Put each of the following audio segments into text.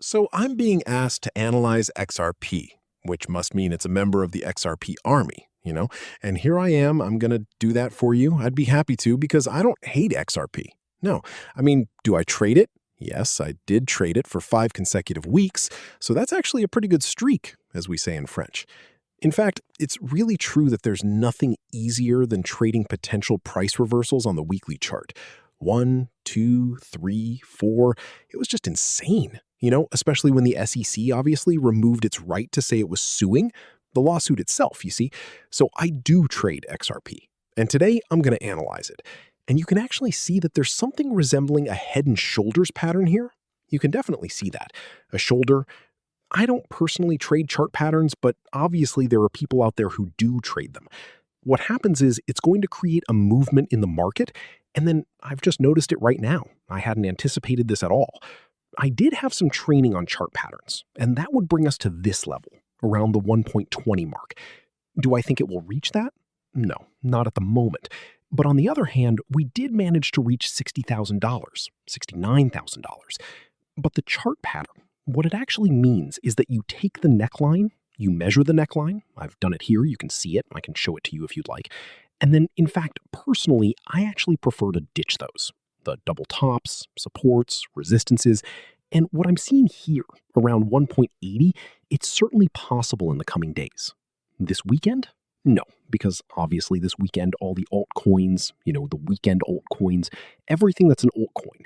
So I'm being asked to analyze XRP, which must mean it's a member of the XRP army. And here I am, I'm going to do that for you. I'd be happy to because I don't hate XRP. No, I mean, do I trade it? Yes, I did trade it for 5 consecutive weeks, so that's actually a pretty good streak, as we say in French. In fact, it's really true that there's nothing easier than trading potential price reversals on the weekly chart. One, two, three, four. It was just insane, especially when the SEC obviously removed its right to say it was suing the lawsuit itself, you see. So I do trade XRP. And today I'm going to analyze it. And you can actually see that there's something resembling a head and shoulders pattern here. You can definitely see that. A shoulder. I don't personally trade chart patterns, but obviously there are people out there who do trade them. What happens is it's going to create a movement in the market, and then I've just noticed it right now. I hadn't anticipated this at all. I did have some training on chart patterns, and that would bring us to this level, around the 1.20 mark. Do I think it will reach that? No, not at the moment. But on the other hand, we did manage to reach $60,000, $69,000. But the chart pattern, what it actually means is that you take the neckline, you measure the neckline. I've done it here. You can see it. I can show it to you if you'd like. And then, in fact, personally, I actually prefer to ditch those. The double tops, supports, resistances. And what I'm seeing here, around 1.80, it's certainly possible in the coming days. This weekend? No, because obviously this weekend, all the altcoins, the weekend altcoins, everything that's an altcoin.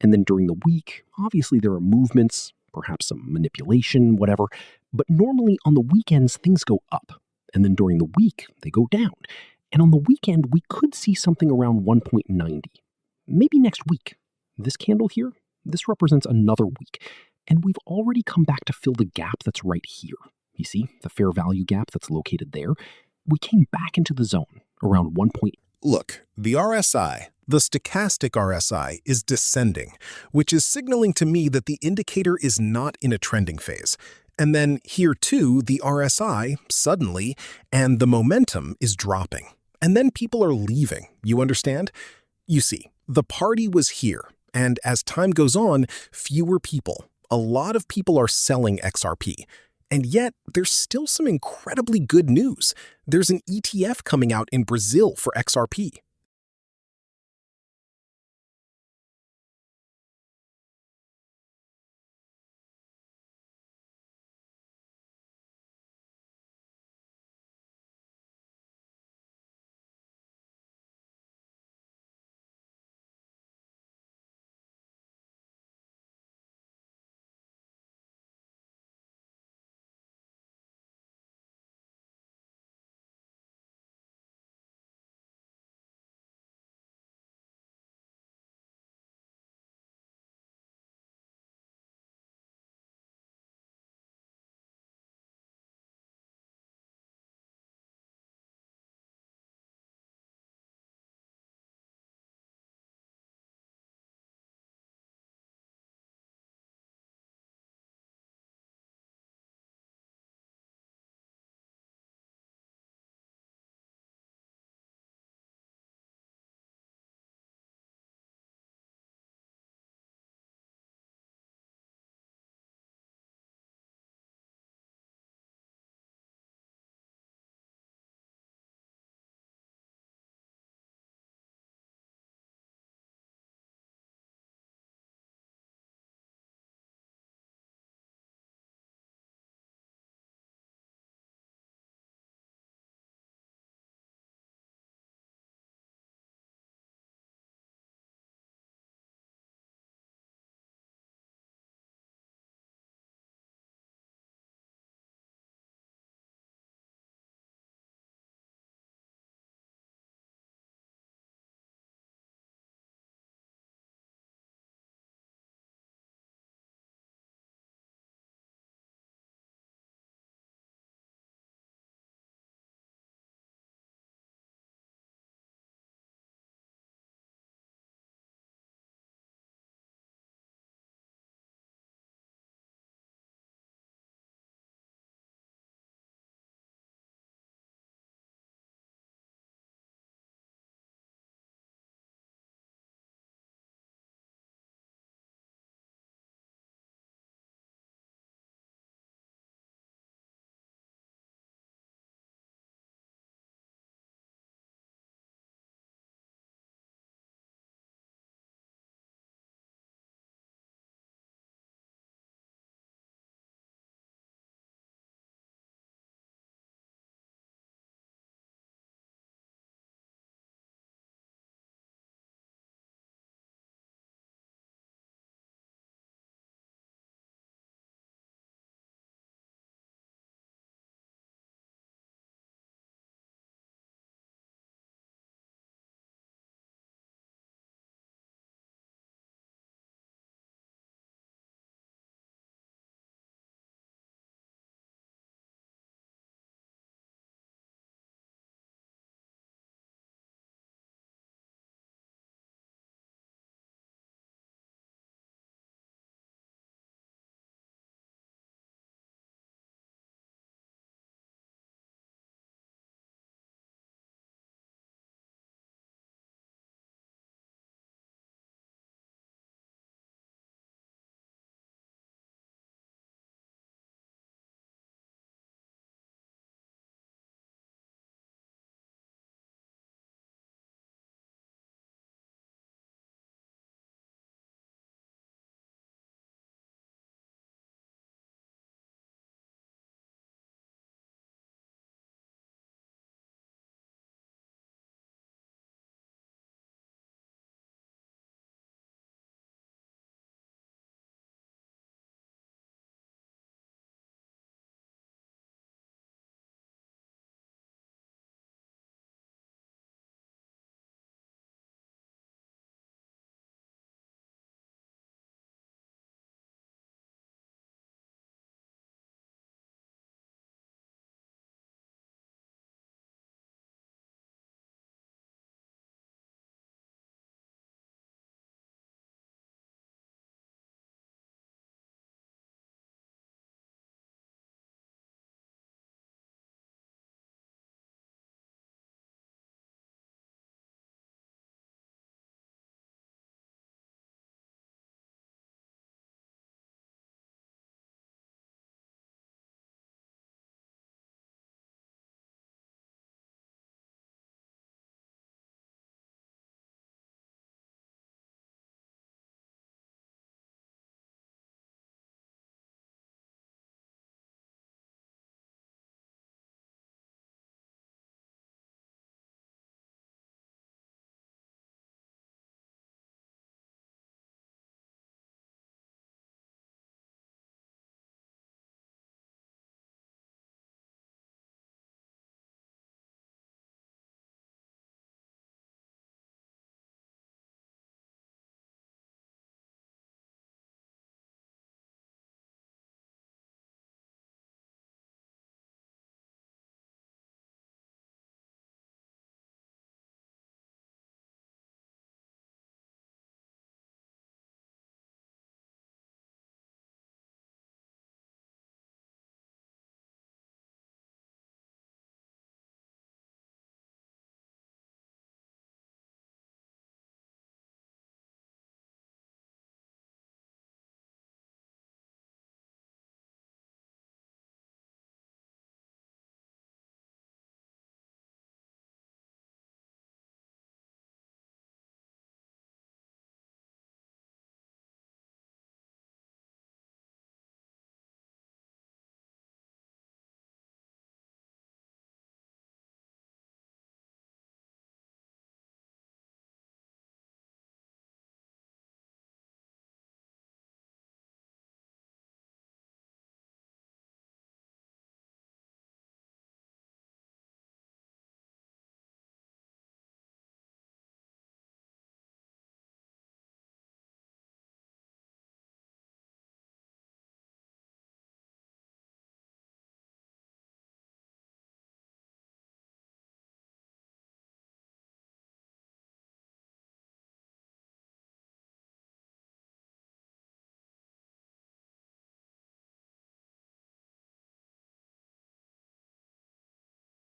And then during the week, obviously there are movements, perhaps some manipulation, whatever. But normally on the weekends, things go up. And then during the week, they go down. And on the weekend, we could see something around 1.90. Maybe next week. This candle here, this represents another week. And we've already come back to fill the gap that's right here. You see, the fair value gap that's located there. We came back into the zone around 1. Look, the RSI, the stochastic RSI, is descending, which is signaling to me that the indicator is not in a trending phase. And then here too, the RSI, suddenly, and the momentum is dropping. And then people are leaving, you understand? You see, the party was here, and as time goes on, fewer people, a lot of people are selling XRP. And yet, there's still some incredibly good news. There's an ETF coming out in Brazil for XRP.